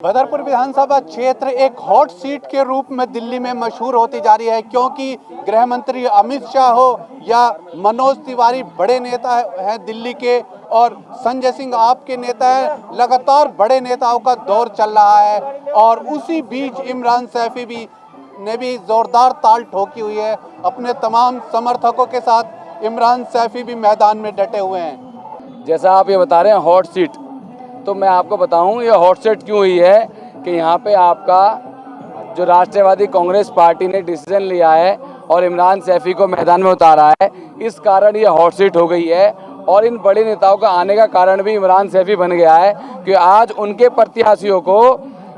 बदरपुर विधानसभा क्षेत्र एक hot seat के रूप में दिल्ली में मशहूर होती जा रही है, क्योंकि गृह मंत्री अमित शाह हो या मनोज तिवारी बड़े नेता हैं दिल्ली के, और संजय सिंह आपके नेता हैं। लगातार बड़े नेताओं का दौर चल रहा है और उसी बीच इमरान सैफी ने भी जोरदार ताल ठोकी हुई है। अपने तमाम समर्थकों के साथ इमरान सैफी भी मैदान में डटे हुए हैं। जैसा आप ये बता रहे हैं हॉट सीट, तो मैं आपको बताऊं ये हॉट सीट क्यों हुई है कि यहाँ पे आपका जो राष्ट्रवादी कांग्रेस पार्टी ने डिसीजन लिया है और इमरान सैफी को मैदान में उतारा है, इस कारण ये हॉट सीट हो गई है। और इन बड़े नेताओं का आने का कारण भी इमरान सैफी बन गया है कि आज उनके प्रत्याशियों को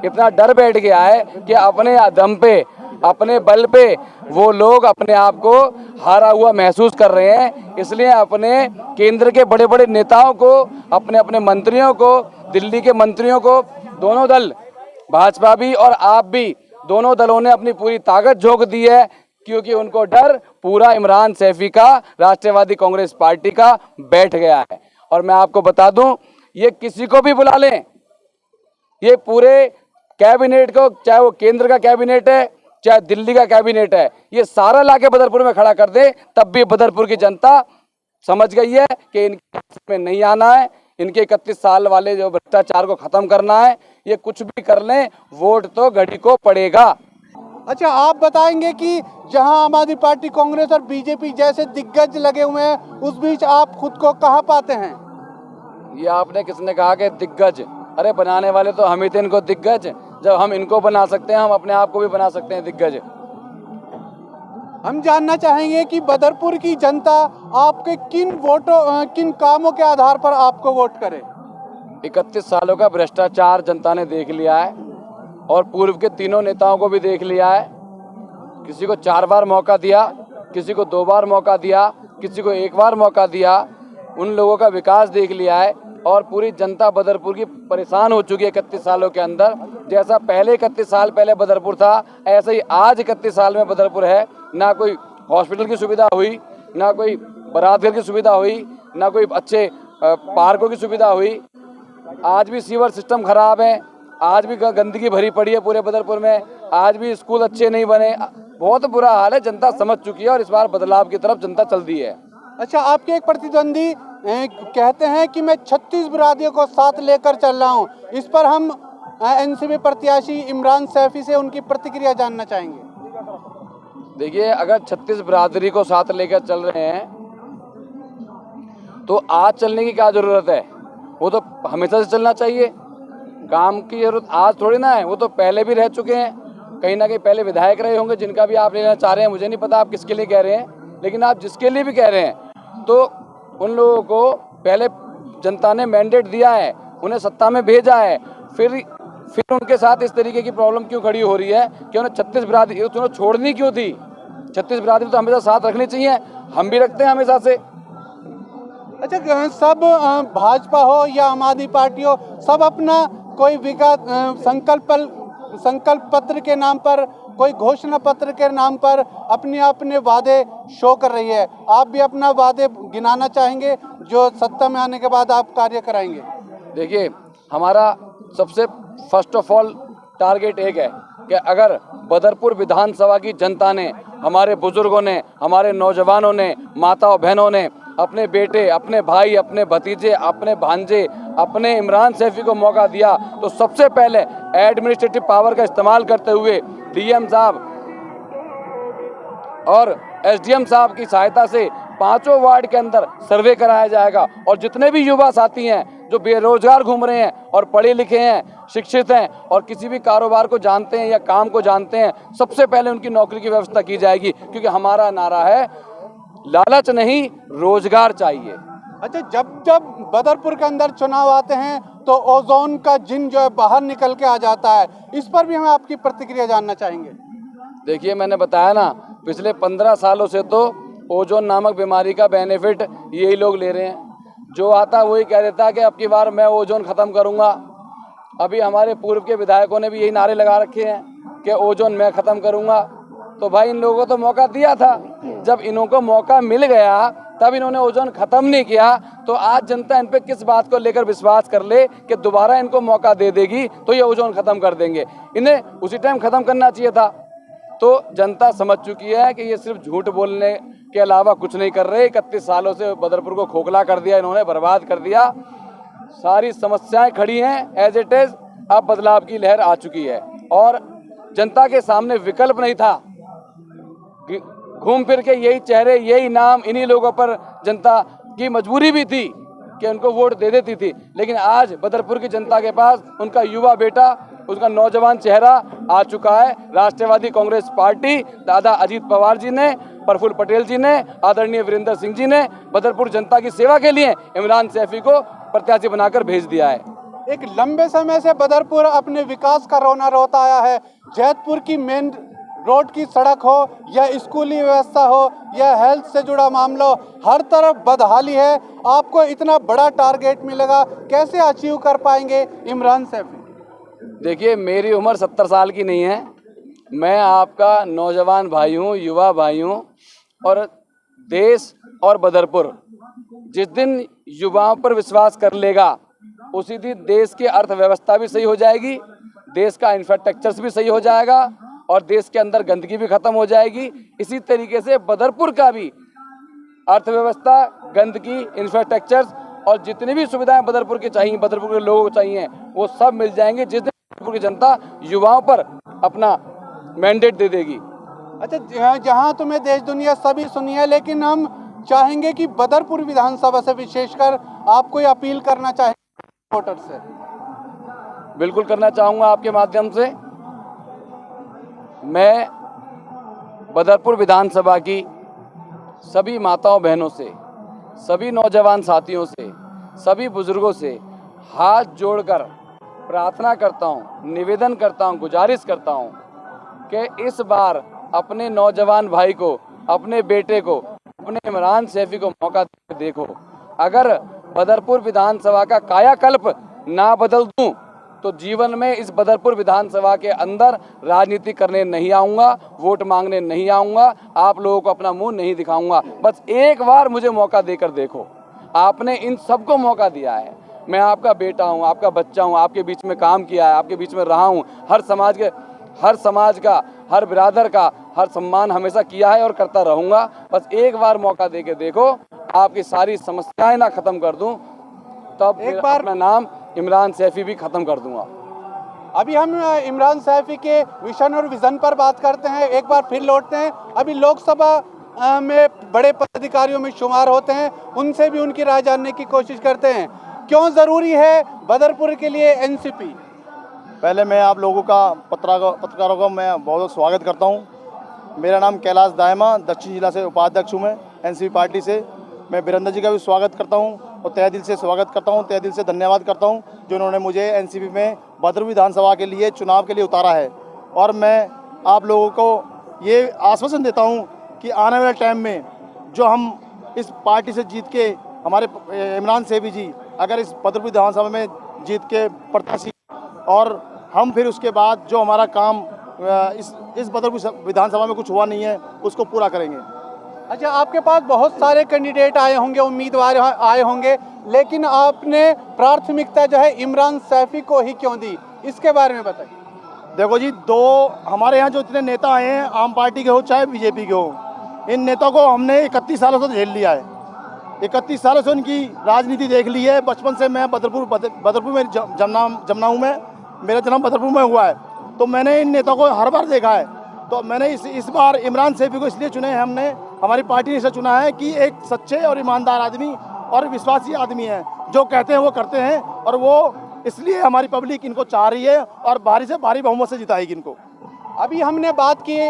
इतना डर बैठ गया है कि अपने दम पे, अपने बल पे वो लोग अपने आप को हारा हुआ महसूस कर रहे हैं। इसलिए अपने केंद्र के बड़े बड़े नेताओं को, अपने अपने मंत्रियों को, दिल्ली के मंत्रियों को, दोनों दल भाजपा भी और आप भी, दोनों दलों ने अपनी पूरी ताकत झोंक दी है, क्योंकि उनको डर पूरा इमरान सैफी का, राष्ट्रवादी कांग्रेस पार्टी का बैठ गया है। और मैं आपको बता दूं, ये किसी को भी बुला लें, ये पूरे कैबिनेट को, चाहे वो केंद्र का कैबिनेट है चाहे दिल्ली का कैबिनेट है, ये सारा लाके बदरपुर में खड़ा कर दे, तब भी बदरपुर की जनता समझ गई है कि इनके में नहीं आना है। इनके 31 साल वाले जो भ्रष्टाचार को खत्म करना है, ये कुछ भी कर लें, वोट तो घड़ी को पड़ेगा। अच्छा, आप बताएंगे कि जहां आम आदमी पार्टी, कांग्रेस और बीजेपी जैसे दिग्गज लगे हुए हैं, उस बीच आप खुद को कहां पाते हैं? ये आपने किसने कहा कि दिग्गज? अरे बनाने वाले तो हम ही थे इनको दिग्गज। जब हम इनको बना सकते हैं, हम अपने आप को भी बना सकते हैं दिग्गज। हम जानना चाहेंगे कि बदरपुर की जनता आपके किन कामों के आधार पर आपको वोट करे? 31 सालों का भ्रष्टाचार जनता ने देख लिया है और पूर्व के तीनों नेताओं को भी देख लिया है। किसी को 4 बार मौका दिया, किसी को 2 बार मौका दिया, किसी को 1 बार मौका दिया। उन लोगों का विकास देख लिया है और पूरी जनता बदरपुर की परेशान हो चुकी है 31 सालों के अंदर। जैसा पहले 31 साल पहले बदरपुर था, ऐसे ही आज 31 साल में बदरपुर है। ना कोई हॉस्पिटल की सुविधा हुई, ना कोई बारात घर की सुविधा हुई, ना कोई अच्छे पार्कों की सुविधा हुई। आज भी सीवर सिस्टम खराब है, आज भी गंदगी भरी पड़ी है पूरे बदरपुर में, आज भी स्कूल अच्छे नहीं बने। बहुत बुरा हाल है, जनता समझ चुकी है और इस बार बदलाव की तरफ जनता चल दी है। अच्छा, आपके एक प्रतिद्वंदी कहते हैं कि मैं 36 बिरादरियों को साथ लेकर चल रहा हूं। इस पर हम एनसीपी प्रत्याशी इमरान सैफी से उनकी प्रतिक्रिया जानना चाहेंगे। देखिए, अगर 36 बिरादरी को साथ लेकर चल रहे हैं तो आज चलने की क्या जरूरत है? वो तो हमेशा से चलना चाहिए। काम की जरूरत आज थोड़ी ना है, वो तो पहले भी रह चुके हैं। कहीं ना कहीं पहले विधायक रहे होंगे जिनका भी आप लेना चाह रहे हैं। मुझे नहीं पता आप किसके लिए कह रहे हैं, लेकिन आप जिसके लिए भी कह रहे हैं, तो उन लोगों को पहले जनता ने मैंडेट दिया है, उन्हें सत्ता में भेजा है, फिर उनके साथ इस तरीके की प्रॉब्लम क्यों खड़ी हो रही है कि उन्हें 36 बिरादरी उन्हें छोड़नी क्यों थी? 36 बिरादरी तो हमेशा साथ रखनी चाहिए, हम भी रखते हैं हमेशा से। अच्छा, सब भाजपा हो या आम आदमी पार्टी हो, सब अपना कोई विकास संकल्प पत्र के नाम पर, कोई घोषणा पत्र के नाम पर अपने वादे शो कर रही है। आप भी अपना वादे गिनाना चाहेंगे जो सत्ता में आने के बाद आप कार्य कराएंगे? देखिए, हमारा सबसे फर्स्ट ऑफ ऑल टारगेट एक है कि अगर बदरपुर विधानसभा की जनता ने, हमारे बुजुर्गों ने, हमारे नौजवानों ने, माताओं बहनों ने अपने बेटे, अपने भाई, अपने भतीजे, अपने भांजे, अपने इमरान सैफी को मौका दिया, तो सबसे पहले एडमिनिस्ट्रेटिव पावर का इस्तेमाल करते हुए डीएम साहब और एसडीएम साहब की सहायता से 5 वार्ड के अंदर सर्वे कराया जाएगा। और जितने भी युवा साथी हैं जो बेरोजगार घूम रहे हैं और पढ़े लिखे हैं, शिक्षित हैं और किसी भी कारोबार को जानते हैं या काम को जानते हैं, सबसे पहले उनकी नौकरी की व्यवस्था की जाएगी, क्योंकि हमारा नारा है लालच नहीं, रोजगार चाहिए। अच्छा, जब बदरपुर के अंदर चुनाव आते हैं तो ओजोन का जिन जो है बाहर निकल के आ जाता है, इस पर भी हम आपकी प्रतिक्रिया जानना चाहेंगे। देखिए, मैंने बताया ना, पिछले 15 सालों से तो ओजोन नामक बीमारी का बेनिफिट यही लोग ले रहे हैं। जो आता वही कह देता है कि अब की बार मैं ओजोन खत्म करूंगा। अभी हमारे पूर्व के विधायकों ने भी यही नारे लगा रखे हैं कि ओजोन मैं खत्म करूंगा। तो भाई, इन लोगों को तो मौका दिया था, जब इन्हों को मौका मिल गया तब इन्होंने ओजोन खत्म नहीं किया, तो आज जनता इन पे किस बात को लेकर विश्वास कर ले कि दोबारा इनको मौका दे देगी तो ये ओजोन खत्म कर देंगे। इन्हें उसी टाइम खत्म करना चाहिए था। तो जनता समझ चुकी है कि ये सिर्फ झूठ बोलने के अलावा कुछ नहीं कर रहे। 31 सालों से बदरपुर को खोखला कर दिया इन्होंने, बर्बाद कर दिया। सारी समस्याएं खड़ी हैं एज इट इज। अब बदलाव की लहर आ चुकी है और जनता के सामने विकल्प नहीं था। घूम फिर के यही चेहरे, यही नाम, इन्हीं लोगों पर जनता की मजबूरी भी थी कि उनको वोट दे देती थी। लेकिन आज बदरपुर की जनता के पास उनका युवा बेटा, उसका नौजवान चेहरा आ चुका है। राष्ट्रवादी कांग्रेस पार्टी, दादा अजीत पवार जी ने, प्रफुल्ल पटेल जी ने, आदरणीय वीरेंद्र सिंह जी ने बदरपुर जनता की सेवा के लिए इमरान सैफी को प्रत्याशी बनाकर भेज दिया है। एक लंबे समय से बदरपुर अपने विकास का रोना रोता आया है। जैतपुर की मेन रोड की सड़क हो या स्कूली व्यवस्था हो या हेल्थ से जुड़ा मामला हो, हर तरफ बदहाली है। आपको इतना बड़ा टारगेट मिलेगा, कैसे अचीव कर पाएंगे इमरान सैफी? देखिए, मेरी उम्र 70 साल की नहीं है। मैं आपका नौजवान भाई हूँ, युवा भाई हूँ। और देश और बदरपुर जिस दिन युवाओं पर विश्वास कर लेगा, उसी दिन देश की अर्थव्यवस्था भी सही हो जाएगी, देश का इंफ्रास्ट्रक्चर भी सही हो जाएगा और देश के अंदर गंदगी भी खत्म हो जाएगी। इसी तरीके से बदरपुर का भी अर्थव्यवस्था, गंदगी, इंफ्रास्ट्रक्चर और जितनी भी सुविधाएं बदरपुर की चाहिए, बदरपुर के लोगों को चाहिए, वो सब मिल जाएंगे जिस दिन बदरपुर की जनता युवाओं पर अपना मैंडेट दे देगी। अच्छा, जहां तुम्हें देश दुनिया सभी सुनी है, लेकिन हम चाहेंगे कि बदरपुर विधानसभा से विशेषकर आप कोई अपील करना चाहेंगे वोटर से? बिल्कुल करना चाहूँगा आपके माध्यम से। मैं बदरपुर विधानसभा की सभी माताओं बहनों से, सभी नौजवान साथियों से, सभी बुजुर्गों से हाथ जोड़कर प्रार्थना करता हूँ, निवेदन करता हूँ, गुजारिश करता हूँ कि इस बार अपने नौजवान भाई को, अपने बेटे को, अपने इमरान सैफी को मौका देखो। अगर बदरपुर विधानसभा का कायाकल्प ना बदल दूं तो जीवन में इस बदरपुर विधानसभा के अंदर राजनीति करने नहीं आऊँगा, वोट मांगने नहीं आऊँगा, आप लोगों को अपना मुंह नहीं दिखाऊंगा। बस एक बार मुझे मौका देकर देखो। आपने इन सबको मौका दिया है। मैं आपका बेटा हूँ, आपका बच्चा हूँ, आपके बीच में काम किया है, आपके बीच में रहा हूँ। हर समाज का, हर बिरादर का हर सम्मान हमेशा किया है और करता रहूँगा। बस एक बार मौका दे के देखो, आपकी सारी समस्याएं ना खत्म कर दूं, तब एक बार अपना नाम इमरान सैफी भी खत्म कर दूंगा। अभी हम इमरान सैफी के विजन और विजन पर बात करते हैं, एक बार फिर लौटते हैं। अभी लोकसभा में बड़े पदाधिकारियों में शुमार होते हैं, उनसे भी उनकी राय जानने की कोशिश करते हैं। क्यों ज़रूरी है बदरपुर के लिए एनसीपी? पहले मैं आप लोगों का, पत्रकारों का मैं बहुत स्वागत करता हूं। मेरा नाम कैलाश दायमा, दक्षिण जिला से उपाध्यक्ष हूं मैं एनसीपी पार्टी से। मैं वीरेंद्र जी का भी स्वागत करता हूं और तहे दिल से स्वागत करता हूं, तहे दिल से धन्यवाद करता हूं जो उन्होंने मुझे एनसीपी में बदरपुर विधानसभा के लिए चुनाव के लिए उतारा है। और मैं आप लोगों को ये आश्वासन देता हूँ कि आने वाले टाइम में जो हम इस पार्टी से जीत के, हमारे इमरान सैफी जी अगर इस बदरपुर विधानसभा में जीत के प्रत्याशी, और हम फिर उसके बाद जो हमारा काम इस बदरपुर विधानसभा में कुछ हुआ नहीं है उसको पूरा करेंगे। अच्छा, आपके पास बहुत सारे कैंडिडेट आए होंगे, उम्मीदवार आए होंगे, लेकिन आपने प्राथमिकता जो है इमरान सैफी को ही क्यों दी, इसके बारे में बताइए। देखो जी, हमारे यहाँ जो इतने नेता आए हैं, आम पार्टी के हो चाहे बीजेपी के हो, इन नेताओं को हमने 31 सालों से झेल लिया है। 31 सालों से उनकी राजनीति देख ली है। बचपन से मैं बदरपुर में जमना हूँ, मैं, मेरा जन्म बदरपुर में हुआ है, तो मैंने इन नेताओं को हर बार देखा है। तो मैंने इस बार इमरान सैफी को इसलिए चुने हैं, हमने, हमारी पार्टी ने इसे चुना है कि एक सच्चे और ईमानदार आदमी और विश्वासी आदमी है, जो कहते हैं वो करते हैं, और वो इसलिए हमारी पब्लिक इनको चाह रही है और भारी से भारी बहुमत से जिताएगी इनको। अभी हमने बात की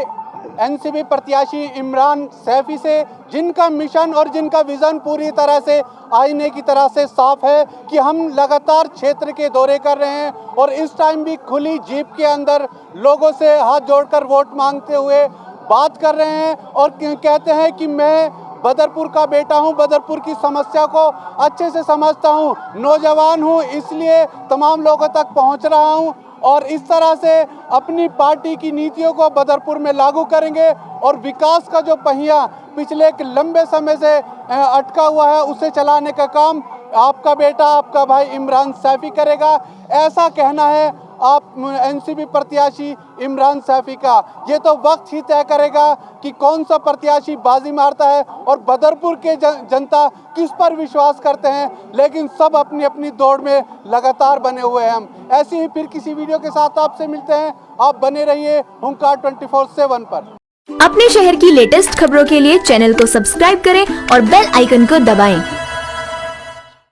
एनसीपी प्रत्याशी इमरान सैफी से, जिनका मिशन और जिनका विजन पूरी तरह से आईने की तरह से साफ है कि हम लगातार क्षेत्र के दौरे कर रहे हैं और इस टाइम भी खुली जीप के अंदर लोगों से हाथ जोड़कर वोट मांगते हुए बात कर रहे हैं और कहते हैं कि मैं बदरपुर का बेटा हूं, बदरपुर की समस्या को अच्छे से समझता हूं, नौजवान हूं, इसलिए तमाम लोगों तक पहुंच रहा हूं और इस तरह से अपनी पार्टी की नीतियों को बदरपुर में लागू करेंगे और विकास का जो पहिया पिछले एक लंबे समय से अटका हुआ है उसे चलाने का काम आपका बेटा, आपका भाई इमरान सैफी करेगा, ऐसा कहना है आप एनसीपी प्रत्याशी इमरान सैफी का। ये तो वक्त ही तय करेगा कि कौन सा प्रत्याशी बाजी मारता है और बदरपुर के जनता किस पर विश्वास करते हैं, लेकिन सब अपनी अपनी दौड़ में लगातार बने हुए हैं। हम ऐसे ही फिर किसी वीडियो के साथ आपसे मिलते हैं। आप बने रहिए हुंकार 24/7 पर। अपने शहर की लेटेस्ट खबरों के लिए चैनल को सब्सक्राइब करें और बेल आइकन को दबाएं।